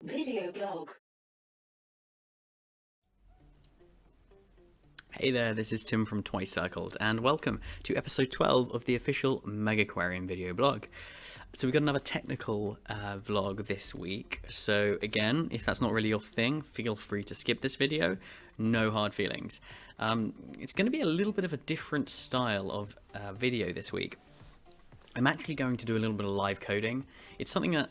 Video blog. Hey there, this is Tim from Twice Circled, and welcome to episode 12 of the official Megaquarium video blog. So we've got another technical vlog this week, so again, if that's not really your thing, feel free to skip this video, no hard feelings. It's going to be a little bit of a different style of video this week. I'm actually going to do a little bit of live coding. It's something that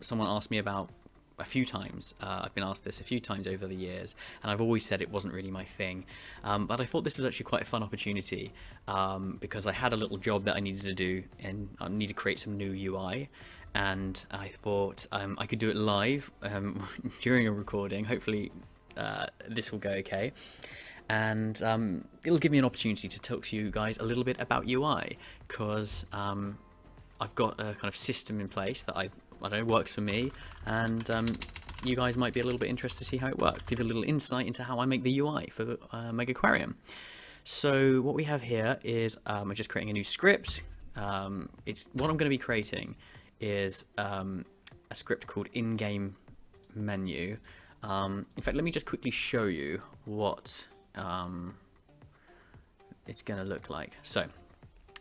someone asked me about a few times. I've been asked this a few times over the years, and I've always said it wasn't really my thing. But I thought this was actually quite a fun opportunity because I had a little job that I needed to do, and I needed to create some new UI. And I thought I could do it live during a recording. Hopefully this will go okay. And it'll give me an opportunity to talk to you guys a little bit about UI, because I've got a kind of system in place that I don't know, works for me, and you guys might be a little bit interested to see how it works, give you a little insight into how I make the UI for Megaquarium. So what we have here is I'm just creating a new script. It's what I'm going to be creating is a script called in-game menu. In fact, let me just quickly show you what it's going to look like. So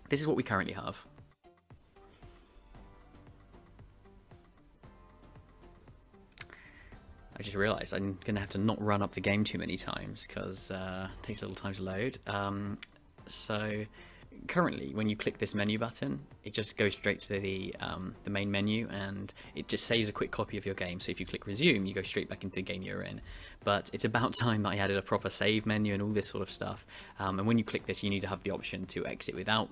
this is what we currently have. I just realised I'm going to have to not run up the game too many times because it takes a little time to load. So currently, when you click this menu button, it just goes straight to the main menu, and it just saves a quick copy of your game. So if you click resume, you go straight back into the game you're in. But it's about time that I added a proper save menu and all this sort of stuff. And when you click this, you need to have the option to exit without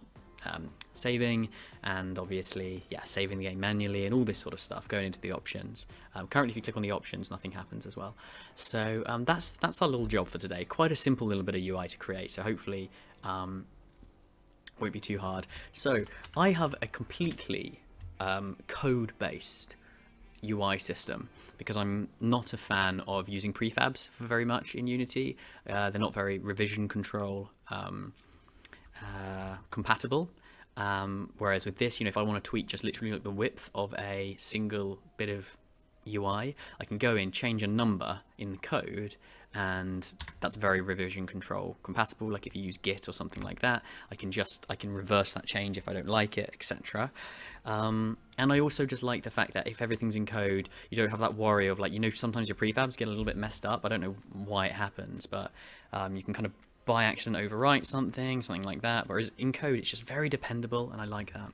saving, and obviously saving the game manually and all this sort of stuff going into the options. Currently if you click on the options, nothing happens as well. So that's our little job for today. Quite a simple little bit of UI to create, so hopefully won't be too hard. So I have a completely code-based UI system because I'm not a fan of using prefabs for very much in Unity. They're not very revision control compatible, whereas with this, if I want to tweak just literally like the width of a single bit of UI, I can go in, change a number in the code, and that's very revision control compatible. Like if you use Git or something like that, I can reverse that change if I don't like it, etc. And I also just like the fact that if everything's in code, you don't have that worry of sometimes your prefabs get a little bit messed up. I don't know why it happens, but you can kind of by accident overwrite something like that, whereas in code it's just very dependable, and I like that.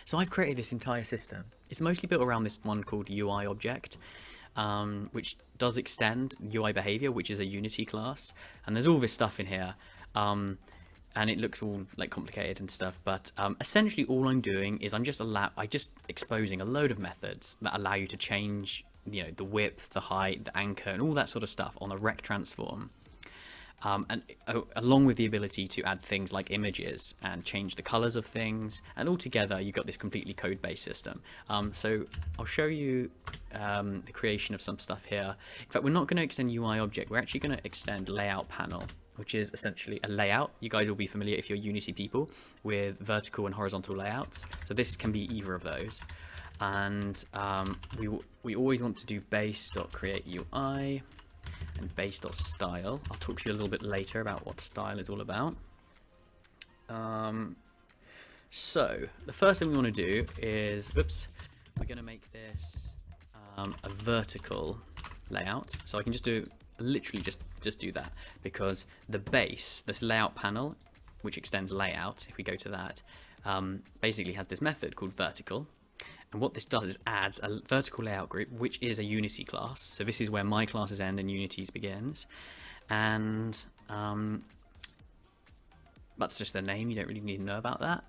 So I've created this entire system. It's mostly built around this one called UI object, which does extend UI behavior, which is a Unity class, and there's all this stuff in here, and it looks all like complicated and stuff, but essentially all I'm doing is I'm just exposing a load of methods that allow you to change the width, the height, the anchor, and all that sort of stuff on a rect transform. And along with the ability to add things like images and change the colors of things, and altogether you've got this completely code-based system. So I'll show you the creation of some stuff here. In fact, we're not going to extend UI object, we're actually going to extend layout panel, which is essentially a layout. You guys will be familiar, if you're Unity people, with vertical and horizontal layouts. So this can be either of those. And we always want to do base.createUI and base.style. I'll talk to you a little bit later about what style is all about. So the first thing we want to do is, we're going to make this a vertical layout. So I can just do literally just do that, because the base, this layout panel, which extends layout, if we go to that, basically has this method called vertical. And what this does is adds a vertical layout group, which is a Unity class. So this is where my classes end and Unity's begins. And that's just their name. You don't really need to know about that.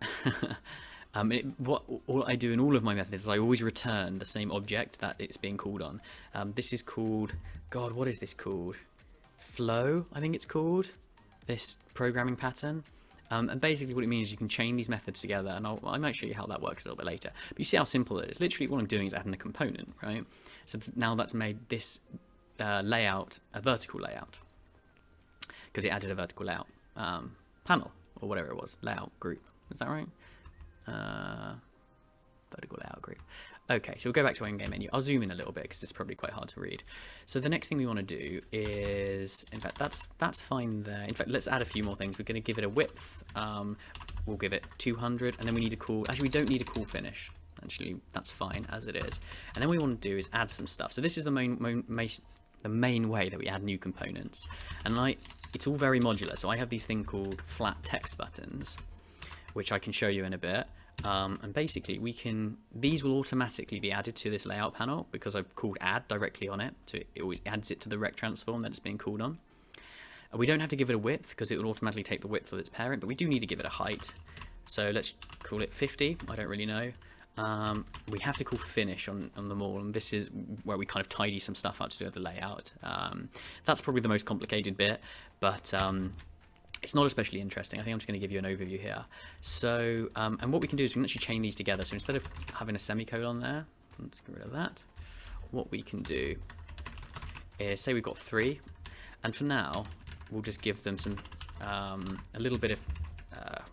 All I do in all of my methods is I always return the same object that it's being called on. This is called, God, what is this called? Flow, I think it's called, this programming pattern. And basically what it means is you can chain these methods together, and I might show you how that works a little bit later. But you see how simple it is. Literally what I'm doing is adding a component, right? So now that's made this layout a vertical layout, because it added a vertical layout panel, or whatever it was, layout group. Is that right? vertical layout group. Okay, so we'll go back to our in-game menu. I'll zoom in a little bit because it's probably quite hard to read. So the next thing we want to do is, in fact, that's fine there. In fact, let's add a few more things. We're going to give it a width. We'll give it 200, and then we need a cool. Actually, we don't need a cool finish. Actually, that's fine as it is. And then what we want to do is add some stuff. So this is the main way that we add new components, and it's all very modular. So I have these thing called flat text buttons, which I can show you in a bit. And basically these will automatically be added to this layout panel because I've called add directly on it. So it always adds it to the rect transform that it's being called on. We don't have to give it a width because it will automatically take the width of its parent, but we do need to give it a height. So let's call it 50. I don't really know. We have to call finish on them all, and this is where we kind of tidy some stuff up to do the layout. That's probably the most complicated bit, but it's not especially interesting. I think I'm just going to give you an overview here. So, and what we can do is we can actually chain these together. So instead of having a semicolon there, let's get rid of that. What we can do is say we've got 3, and for now, we'll just give them some a little bit of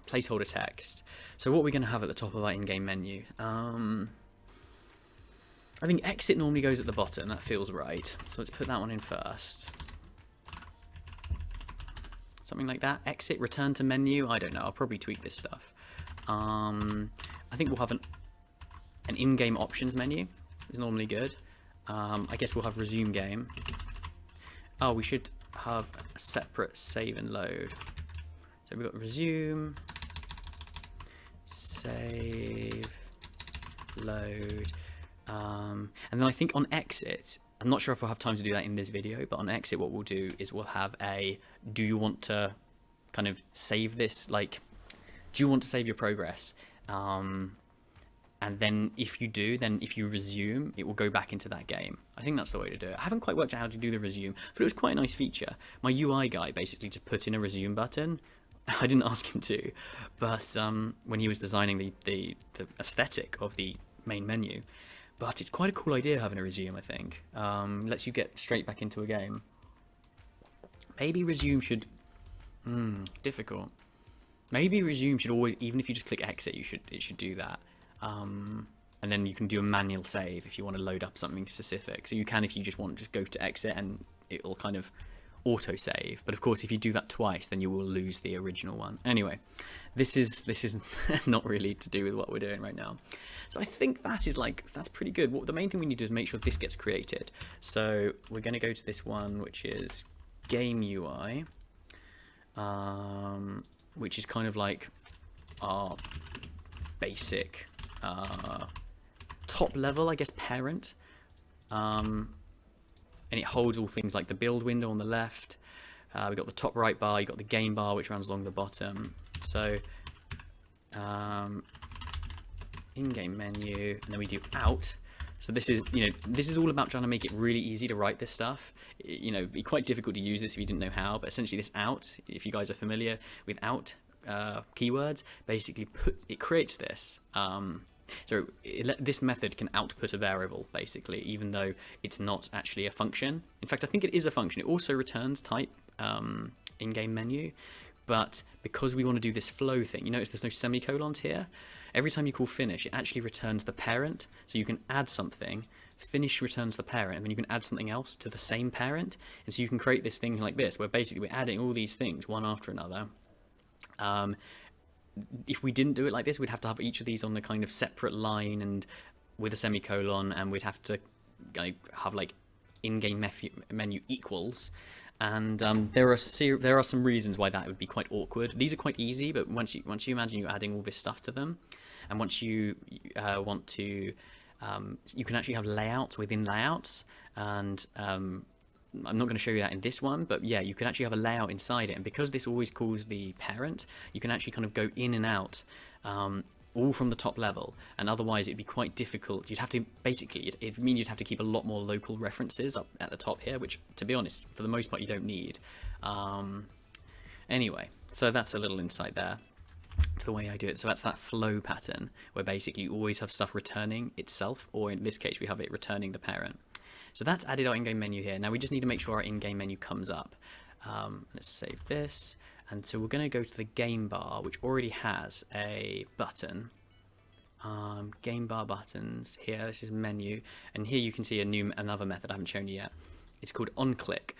placeholder text. So what we're going to have at the top of our in-game menu, I think exit normally goes at the bottom. That feels right. So let's put that one in first. Something like that. Exit, return to menu. I don't know. I'll probably tweak this stuff. I think we'll have an in-game options menu. It's normally good. I guess we'll have resume game. Oh, we should have a separate save and load. So we've got resume, save, load, and then I think on exit, I'm not sure if we'll have time to do that in this video, but on exit what we'll do is we'll have a, do you want to kind of save this, like, do you want to save your progress? And then if you do, then if you resume, it will go back into that game. I think that's the way to do it. I haven't quite worked out how to do the resume, but it was quite a nice feature. My UI guy basically just put in a resume button. I didn't ask him to, but when he was designing the aesthetic of the main menu. But it's quite a cool idea having a resume, I think. Lets you get straight back into a game. Maybe resume should... difficult. Maybe resume should always, even if you just click exit, it should do that. And then you can do a manual save if you want to load up something specific. So you can, if you just want to just go to exit and it'll kind of auto save. But of course, if you do that twice, then you will lose the original one. Anyway, this is not really to do with what we're doing right now. So I think that's pretty good. The main thing we need to do is make sure this gets created. So we're going to go to this one, which is game UI, which is kind of like our basic top level, I guess, parent, and it holds all things like the build window on the left. We've got the top right bar, you've got the game bar which runs along the bottom. So in-game menu, and then we do out. So this is all about trying to make it really easy to write this stuff. It'd be quite difficult to use this if you didn't know how, but essentially this out, if you guys are familiar with out keywords, basically it creates this. This method can output a variable, basically, even though it's not actually a function. In fact, I think it is a function. It also returns type in-game menu, but because we want to do this flow thing, you notice there's no semicolons here. Every time you call finish, it actually returns the parent. So you can add something, finish returns the parent, and then you can add something else to the same parent. And so you can create this thing like this, where basically we're adding all these things one after another. If we didn't do it like this, we'd have to have each of these on the kind of separate line and with a semicolon, and we'd have to have like in-game menu equals. And there are some reasons why that would be quite awkward. These are quite easy, but once you imagine you're adding all this stuff to them, and once you want to, you can actually have layouts within layouts, and I'm not going to show you that in this one, but yeah, you can actually have a layout inside it, and because this always calls the parent, you can actually kind of go in and out all from the top level, and otherwise it'd be quite difficult. You'd have to basically, it'd mean you'd have to keep a lot more local references up at the top here, which, to be honest, for the most part you don't need. Anyway, so that's a little insight there. It's the way I do it. So that's that flow pattern where basically you always have stuff returning itself, or in this case we have it returning the parent. So that's added our in-game menu here. Now we just need to make sure our in-game menu comes up. Let's save this. And so we're going to go to the game bar, which already has a button. game bar buttons here. This is menu, and here you can see another method I haven't shown you yet. It's called onClick.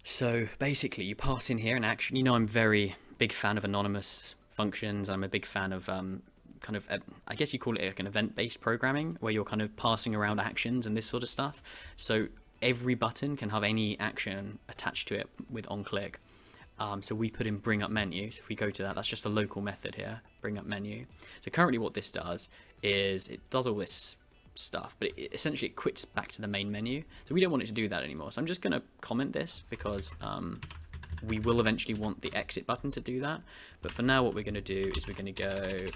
So basically you pass in here an action. You know, I'm very big fan of anonymous functions. I'm a big fan of I guess you call it like an event-based programming, where you're kind of passing around actions and this sort of stuff. So every button can have any action attached to it with onClick. So we put in bring up menu. So if we go to that, that's just a local method here, bring up menu. So currently what this does is it does all this stuff, but essentially it quits back to the main menu. So we don't want it to do that anymore. So I'm just going to comment this because we will eventually want the exit button to do that. But for now, what we're going to do is we're going to go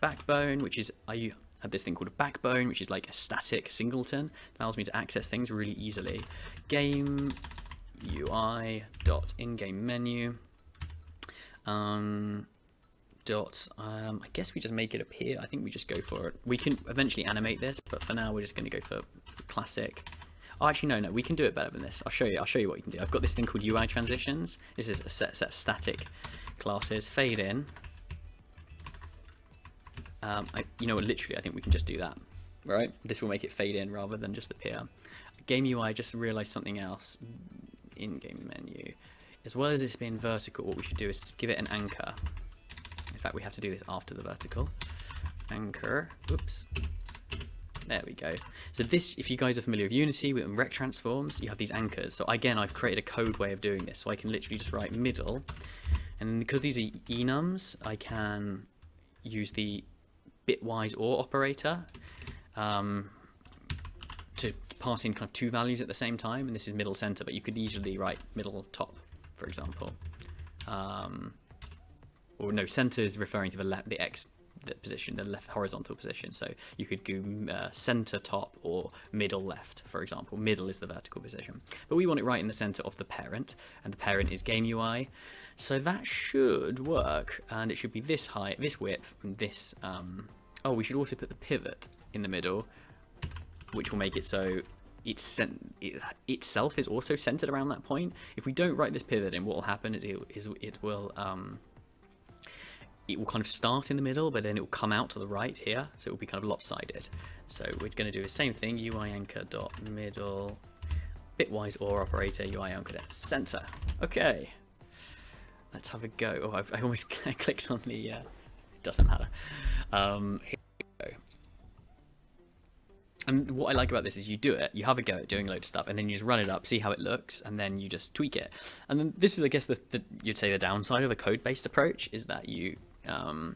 backbone, which is I have this thing called a backbone, which is like a static singleton. Allows me to access things really easily. Game UI dot in-game menu I guess we just make it appear. I think we just go for it. We can eventually animate this, but for now we're just going to go for classic. Oh, actually no, we can do it better than this. I'll show you what you can do. I've got this thing called UI transitions. This is a set of static classes. Fade in. You know what, literally I think we can just do that, right? This will make it fade in rather than just appear. Game UI, I just realized something else. In-game menu. As well as this being vertical, what we should do is give it an anchor. In fact, we have to do this after the vertical. Anchor. Oops. There we go. So this, if you guys are familiar with Unity, with rect transforms, you have these anchors. So again, I've created a code way of doing this. So I can literally just write middle. And because these are enums, I can use the bitwise OR operator to pass in kind of two values at the same time. And this is middle center, but you could easily write middle top, for example. Or no, center is referring to the position, the left horizontal position. So you could do center top or middle left, for example. Middle is the vertical position. But we want it right in the center of the parent, and the parent is game UI. So that should work, and it should be this height, this width, and this. Oh, we should also put the pivot in the middle, which will make it so itself is also centered around that point. If we don't write this pivot in, what will happen is it will kind of start in the middle, but then it will come out to the right here, so it will be kind of lopsided. So we're going to do the same thing, UI anchor dot middle, bitwise OR operator, UI anchor dot center. Okay, let's have a go. Oh, I almost clicked on the. It doesn't matter. Here we go. And what I like about this is you do it, you have a go at doing a load of stuff, and then you just run it up, see how it looks, and then you just tweak it. And then this is, I guess, you'd say the downside of a code-based approach is that you, of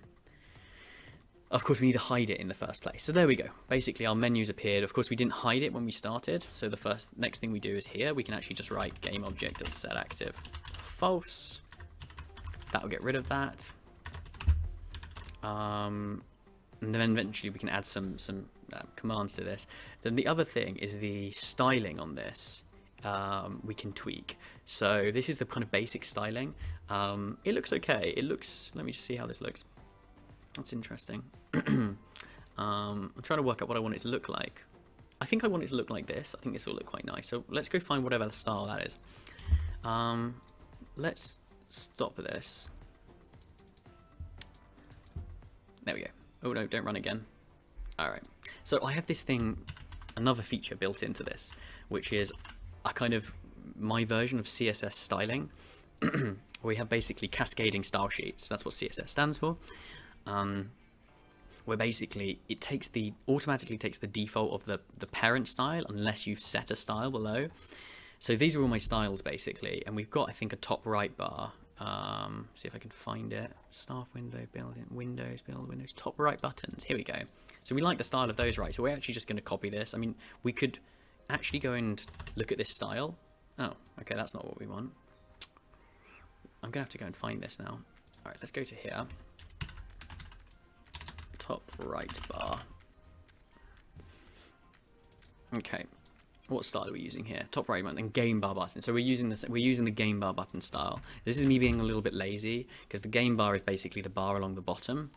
course, we need to hide it in the first place. So there we go. Basically, our menus appeared. Of course, we didn't hide it when we started. So the next thing we do is here, we can actually just write GameObject.setActive false. That will get rid of that. And then eventually we can add some commands to this. Then the other thing is the styling on this. We can tweak. So this is the kind of basic styling. It looks okay. Let me just see how this looks. That's interesting. I'm trying to work out what I want it to look like. I think I want it to look like this. I think this will look quite nice. So let's go find whatever style that is. Let's stop this. There we go. Oh no, don't run again. Alright, so I have this thing, another feature built into this, which is a kind of my version of CSS styling. We have basically cascading style sheets. That's what CSS stands for. Where basically it automatically takes the default of the parent style unless you've set a style below. So these are all my styles basically, and we've got, I think, a top right bar. See if I can find it. Staff window, build windows, top right buttons. Here we go. So we like the style of those, right? So we're actually just going to copy this. I mean, we could actually go and look at this style. Oh, okay, that's not what we want. I'm going to have to go and find this now. All right, let's go to here. Top right bar. Okay. What style are we using here? Top right button and game bar button. So we're using the game bar button style. This is me being a little bit lazy because the game bar is basically the bar along the bottom,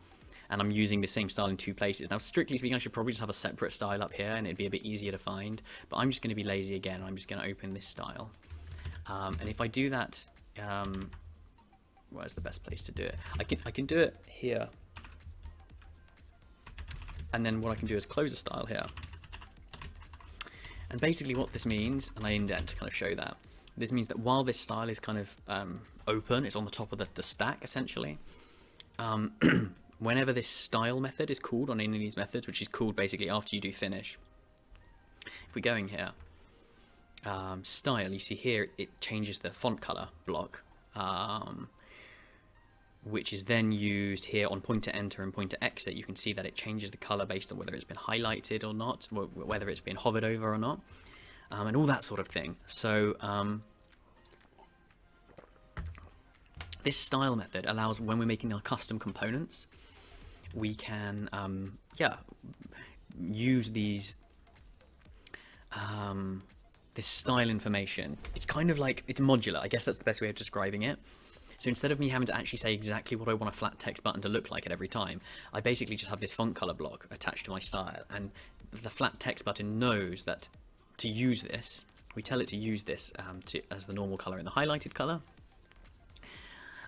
and I'm using the same style in two places. Now, strictly speaking, I should probably just have a separate style up here and it'd be a bit easier to find, but I'm just going to be lazy again. I'm just going to open this style. And if I do that, where's the best place to do it? I can do it here. And then what I can do is close a style here. And basically what this means, and I indent to kind of show that, this means that while this style is kind of open, it's on the top of the stack essentially, whenever this style method is called on any of these methods, which is called basically after you do finish, if we go in here, style, you see here it changes the font color block, which is then used here on pointer enter and pointer exit. You can see that it changes the color based on whether it's been highlighted or not, whether it's been hovered over or not, and all that sort of thing. So this style method allows, when we're making our custom components, we can use these this style information. It's kind of like, it's modular, I guess that's the best way of describing it. So instead of me having to actually say exactly what I want a flat text button to look like at every time, I basically just have this font color block attached to my style, and the flat text button knows that to use this, we tell it to use this as the normal color and the highlighted color.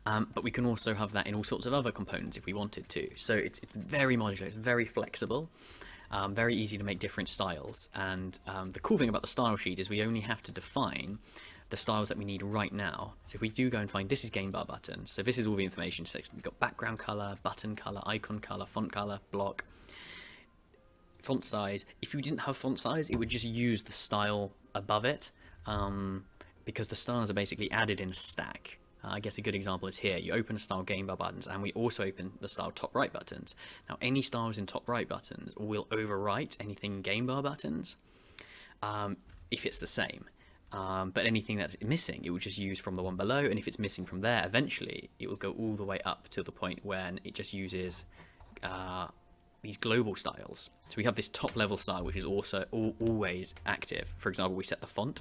But we can also have that in all sorts of other components if we wanted to. So it's very modular, it's very flexible, very easy to make different styles. And the cool thing about the style sheet is we only have to define the styles that we need right now. So if we do go and find, this is game bar buttons, so this is all the information section. We've got background color, button color, icon color, font color, block, font size. If you didn't have font size, it would just use the style above it, because the styles are basically added in a stack. I guess a good example is here. You open a style game bar buttons, and we also open the style top right buttons. Now any styles in top right buttons will overwrite anything in game bar buttons if it's the same. But anything that's missing, it will just use from the one below, and if it's missing from there, eventually it will go all the way up to the point when it just uses these global styles. So we have this top level style, which is also always active. For example, we set the font.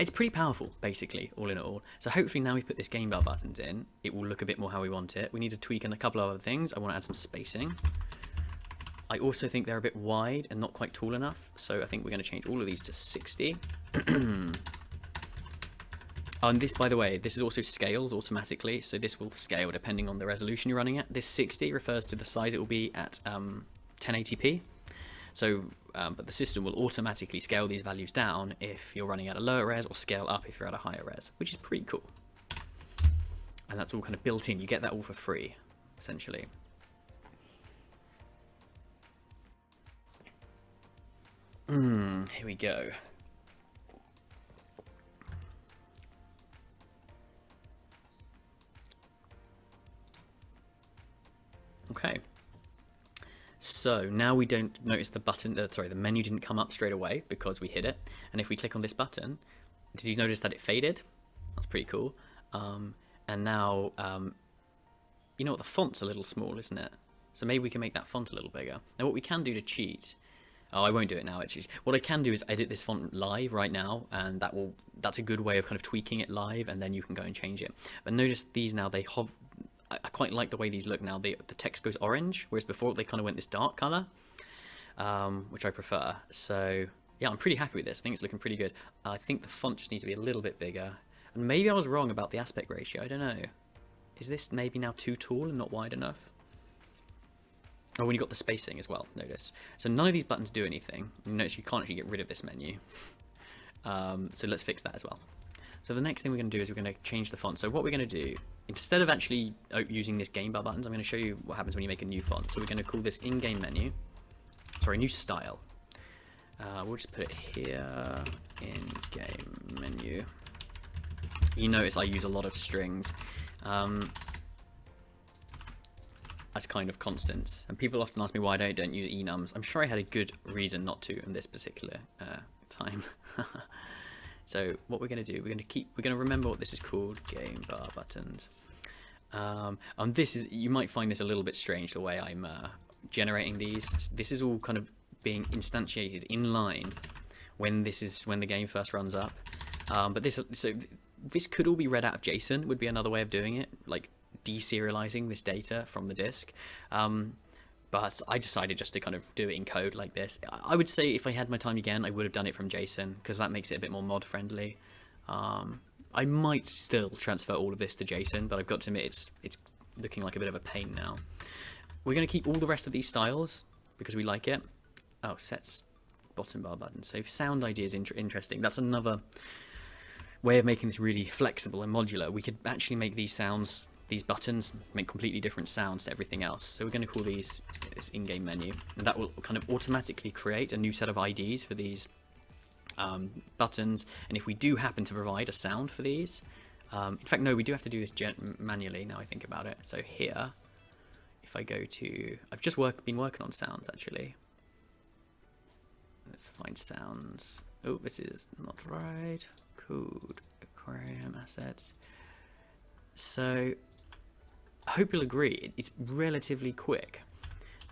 It's pretty powerful, basically, all in all. So hopefully now we put this game bar buttons in, it will look a bit more how we want it. We need to tweak in a couple of other things. I want to add some spacing. I also think they're a bit wide and not quite tall enough, so I think we're going to change all of these to 60. And this, by the way, this is also scales automatically, so this will scale depending on the resolution you're running at. This 60 refers to the size it will be at 1080p. So, but the system will automatically scale these values down if you're running at a lower res, or scale up if you're at a higher res, which is pretty cool. And that's all kind of built in. You get that all for free, essentially. Here we go. Okay. So now we don't notice the button, the menu didn't come up straight away because we hit it. And if we click on this button, did you notice that it faded? That's pretty cool. And now, you know what, the font's a little small, isn't it? So maybe we can make that font a little bigger. Now what we can do to cheat, I won't do it now actually. What I can do is edit this font live right now, and that's a good way of kind of tweaking it live, and then you can go and change it. But notice these now, I quite like the way these look now. The text goes orange, whereas before they kind of went this dark color, which I prefer. So yeah, I'm pretty happy with this. I think it's looking pretty good. I think the font just needs to be a little bit bigger, and maybe I was wrong about the aspect ratio. I don't know. Is this maybe now too tall and not wide enough? Oh, when you got the spacing as well, notice. So none of these buttons do anything. Notice you can't actually get rid of this menu. So let's fix that as well. So the next thing we're going to do is we're going to change the font. So what we're going to do, instead of actually using this game bar buttons, I'm going to show you what happens when you make a new font. So we're going to call this in-game menu. Sorry, new style. We'll just put it here, in-game menu. You notice I use a lot of strings. As kind of constants, and people often ask me why I don't use enums. I'm sure I had a good reason not to in this particular time. So what we're going to do, we're going to remember what this is called, game bar buttons. And this is, you might find this a little bit strange the way I'm generating these. This is all kind of being instantiated in line when the game first runs up. But this could all be read out of JSON, would be another way of doing it, like deserializing this data from the disk, but I decided just to kind of do it in code like this. I would say if I had my time again, I would have done it from JSON, because that makes it a bit more mod friendly. I might still transfer all of this to JSON, but I've got to admit it's looking like a bit of a pain now. we're going to keep all the rest of these styles because we like it. Oh, sets bottom bar button. So sound idea is interesting. That's another way of making this really flexible and modular. We could actually make these sounds, these buttons, make completely different sounds to everything else. So we're going to call these this in-game menu, and that will kind of automatically create a new set of IDs for these buttons. And if we do happen to provide a sound for these, in fact, no, we do have to do this manually now I think about it. So here, if I go to, I've just been working on sounds actually. Let's find sounds. Oh, this is not right. Code, aquarium, assets. So I hope you'll agree, it's relatively quick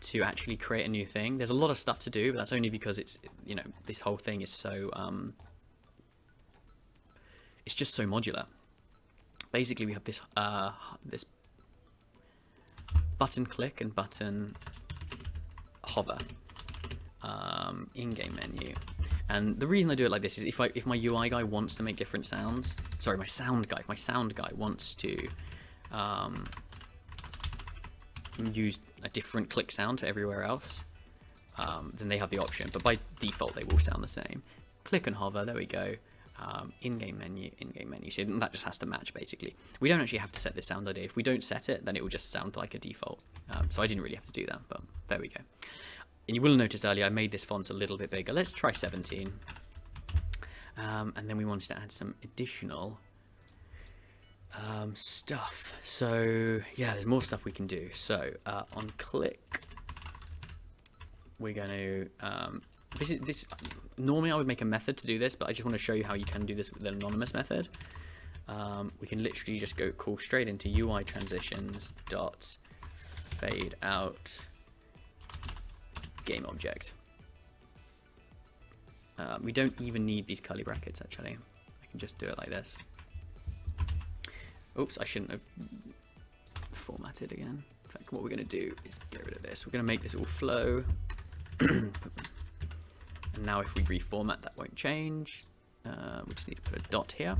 to actually create a new thing. There's a lot of stuff to do, but that's only because it's, you know, this whole thing is so, it's just so modular. Basically, we have this this button click and button hover in-game menu. And the reason I do it like this is if my UI guy wants to make different sounds, sorry, my sound guy wants to use a different click sound to everywhere else, then they have the option. But by default, they will sound the same. Click and hover, there we go. In-game menu. So that just has to match, basically. We don't actually have to set this sound ID. If we don't set it, then it will just sound like a default. So I didn't really have to do that, but there we go. And you will notice earlier I made this font a little bit bigger. Let's try 17. And then we wanted to add some additional stuff. So yeah, there's more stuff we can do. So on click, we're going to this normally I would make a method to do this, but I just want to show you how you can do this with an anonymous method. We can literally just call straight into UI transitions dot fade out game object. We don't even need these curly brackets actually. I can just do it like this. Oops, I shouldn't have formatted again. In fact, what we're going to do is get rid of this. We're going to make this all flow. And now if we reformat, that won't change. We just need to put a dot here.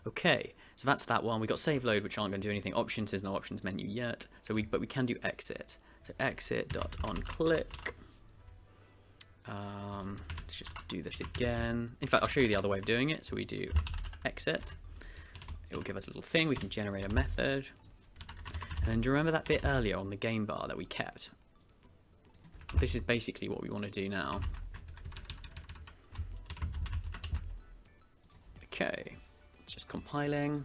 Okay, so that's that one. We got save load, which aren't going to do anything. Options, there's no options menu yet. So but we can do exit. So exit dot on click. Let's just do this again. In fact, I'll show you the other way of doing it. So we do exit. It will give us a little thing. We can generate a method. And then do you remember that bit earlier on the game bar that we kept? This is basically what we want to do now. Okay, it's just compiling.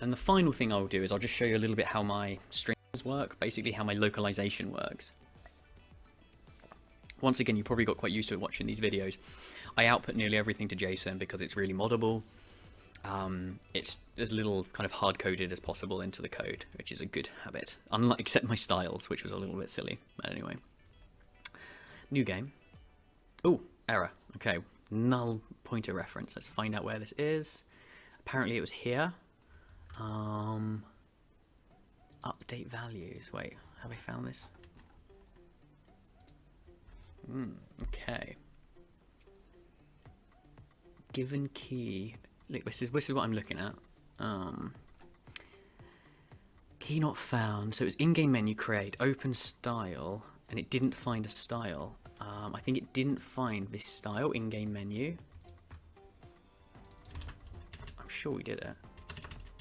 And the final thing I'll do is I'll just show you a little bit how my strings work, basically how my localization works. Once again, you probably got quite used to it watching these videos. I output nearly everything to JSON because it's really moddable. It's as little kind of hard-coded as possible into the code, which is a good habit, except my styles, which was a little bit silly. But anyway, new game. Oh, error. Okay, null pointer reference. Let's find out where this is. Apparently it was here. Update values. Wait, have I found this? Okay. Given key. Look, this is what I'm looking at. Key not found. So it was in-game menu create, open style, and it didn't find a style. I think it didn't find this style in-game menu. I'm sure we did it.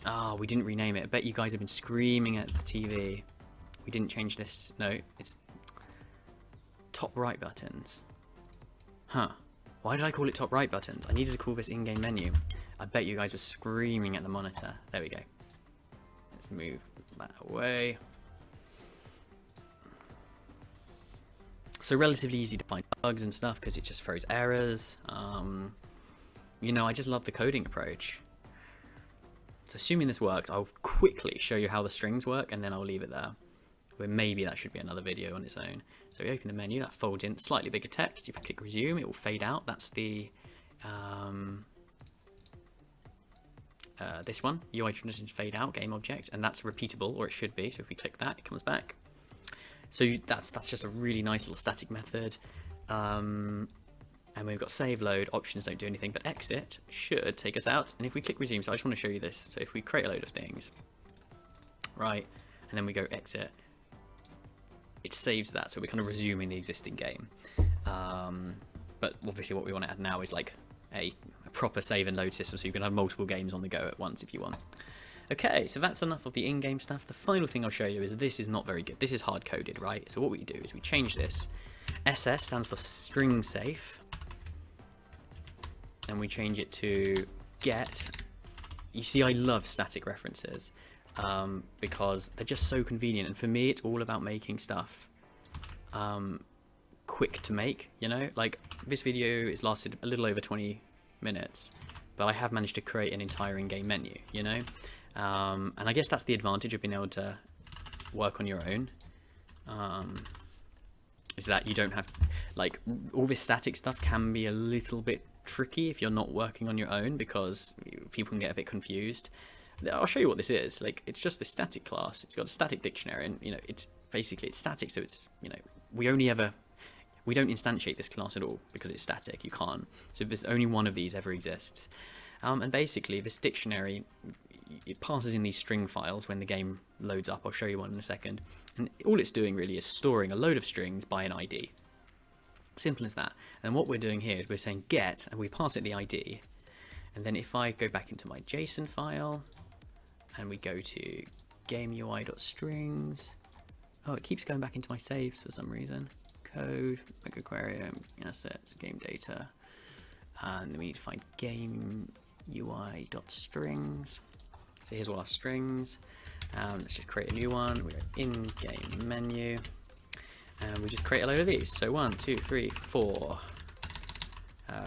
Ah, we didn't rename it. I bet you guys have been screaming at the TV. We didn't change this. No, it's top right buttons. Huh. Why did I call it top right buttons? I needed to call this in-game menu. I bet you guys were screaming at the monitor. There we go. Let's move that away. So relatively easy to find bugs and stuff because it just throws errors. You know, I just love the coding approach. So assuming this works, I'll quickly show you how the strings work and then I'll leave it there. But maybe that should be another video on its own. So we open the menu, that folds in slightly bigger text. If you click resume, it will fade out. That's the this one, UI transitions fade out game object, and that's repeatable, or it should be. So if we click that, it comes back. So that's just a really nice little static method. And we've got save load, options don't do anything, but exit should take us out. And if we click resume, so I just want to show you this. So if we create a load of things, right, and then we go exit, it saves that, so we're kind of resuming the existing game. But obviously what we want to add now is like a proper save and load system, so you can have multiple games on the go at once if you want. Okay, so that's enough of the in-game stuff. The final thing I'll show you is this is not very good. This is hard-coded, right? So what we do is we change this. SS stands for string safe, and we change it to get. You see, I love static references because they're just so convenient, and for me it's all about making stuff quick to make, you know? Like, this video has lasted a little over 20 minutes, but I have managed to create an entire in-game menu, you know? And I guess that's the advantage of being able to work on your own, is that you don't have, like, all this static stuff can be a little bit tricky if you're not working on your own, because people can get a bit confused. I'll show you what this is. Like, it's just this static class. It's got a static dictionary, and, you know, it's static, so it's, you know, we don't instantiate this class at all because it's static. You can't. So there's only one of these ever exists. And basically this dictionary, it passes in these string files when the game loads up. I'll show you one in a second. And all it's doing really is storing a load of strings by an ID. Simple as that. And what we're doing here is we're saying get, and we pass it the ID. And then if I go back into my JSON file and we go to gameui.strings, oh, it keeps going back into my saves for some reason. Code, Megaquarium, assets, game data, and then we need to find gameui.strings. So here's all our strings. Let's just create a new one. We go in-game menu, and we just create a load of these. So 1, 2, 3, 4.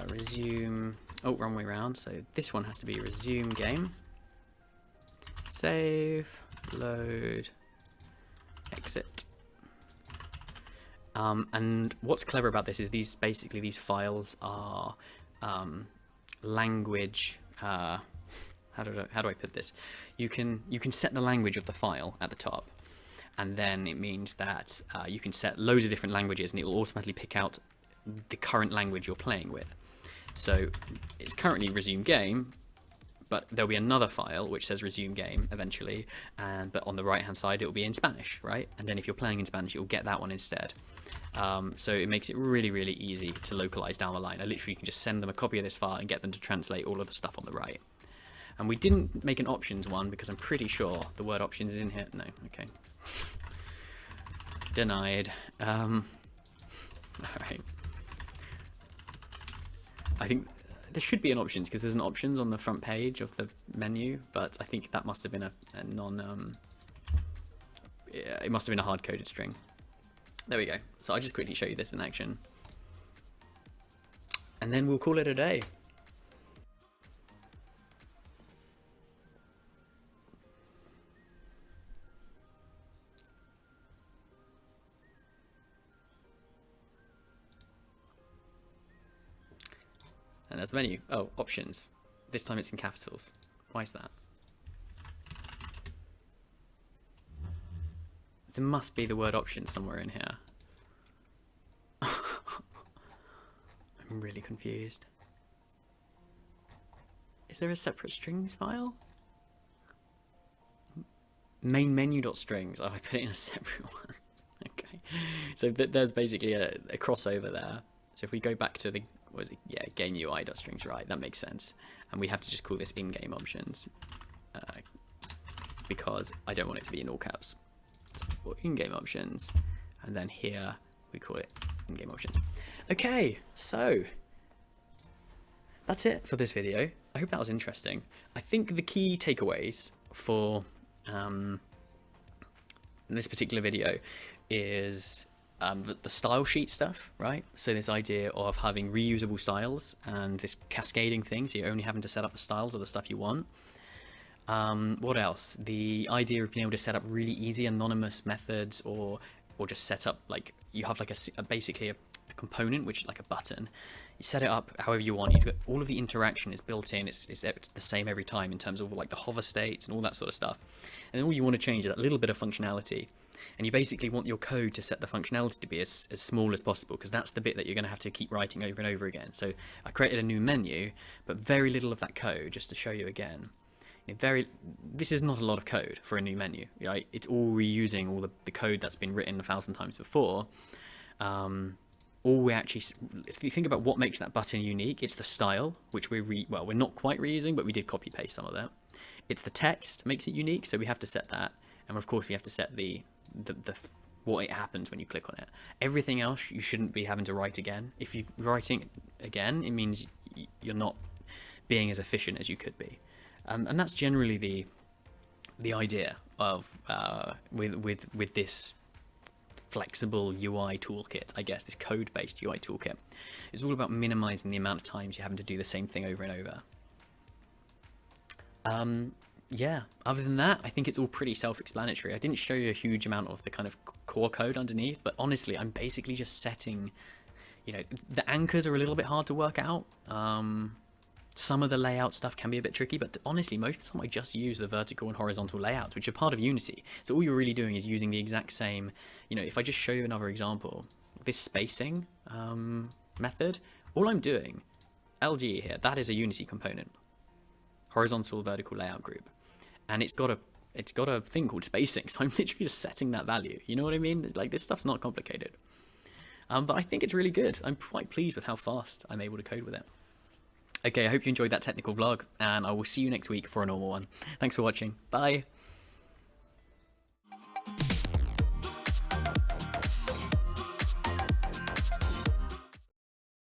Resume. Oh, wrong way around. So this one has to be resume game. Save, load, exit. And what's clever about this is these files are language. How do I put this? You can set the language of the file at the top, and then it means that you can set loads of different languages, and it will automatically pick out the current language you're playing with. So it's currently resume game, but there'll be another file which says resume game eventually, but on the right hand side it will be in Spanish, right? And then if you're playing in Spanish, you'll get that one instead. So it makes it really, really easy to localize down the line. I literally can just send them a copy of this file and get them to translate all of the stuff on the right. And we didn't make an options one because I'm pretty sure the word options is in here. No, okay. Denied. All right. I think there should be an options because there's an options on the front page of the menu, but I think that must have been a non. Yeah, it must have been a hard-coded string. There we go. So I'll just quickly show you this in action, and then we'll call it a day. And there's the menu. Oh, options. This time it's in capitals. Why is that? There must be the word options somewhere in here. I'm really confused. Is there a separate strings file? Main menu.strings. Oh, I put it in a separate one. Okay. So there's basically a crossover there. So if we go back to the, what is it? Yeah, gameui.strings, right? That makes sense. And we have to just call this in-game options because I don't want it to be in all caps. So in-game options, and then here we call it in-game options. Okay, so that's it for this video. I hope that was interesting. I think the key takeaways for this particular video is the style sheet stuff, right? So this idea of having reusable styles and this cascading thing, so you're only having to set up the styles of the stuff you want. What else? The idea of being able to set up really easy anonymous methods, or just set up, like, you have like basically a component which is like a button. You set it up however you want. All of the interaction is built in. It's the same every time in terms of like the hover states and all that sort of stuff. And then all you want to change is that little bit of functionality. And you basically want your code to set the functionality to be as small as possible, because that's the bit that you're going to have to keep writing over and over again. So I created a new menu, but very little of that code, just to show you again, This is not a lot of code for a new menu, right? It's all reusing all the code that's been written 1,000 times before. All we actually, if you think about what makes that button unique, it's the style, which we're not quite reusing, but we did copy paste some of that. It's the text makes it unique, so we have to set that, and of course we have to set the what it happens when you click on it. Everything else you shouldn't be having to write again. If you're writing again, it means you're not being as efficient as you could be, and that's generally the idea of with this flexible UI toolkit, I guess, this code-based UI toolkit. It's all about minimizing the amount of times you're having to do the same thing over and over. Yeah, other than that, I think it's all pretty self-explanatory. I didn't show you a huge amount of the kind of core code underneath, but honestly, I'm basically just setting, the anchors are a little bit hard to work out. Some of the layout stuff can be a bit tricky, but honestly, most of the time I just use the vertical and horizontal layouts, which are part of Unity. So all you're really doing is using the exact same, if I just show you another example, this spacing method, all I'm doing, LG here, that is a Unity component, horizontal vertical layout group, and it's got a thing called spacing. So I'm literally just setting that value. You know what I mean? Like, this stuff's not complicated, but I think it's really good. I'm quite pleased with how fast I'm able to code with it. Okay, I hope you enjoyed that technical vlog, and I will see you next week for a normal one. Thanks for watching. Bye.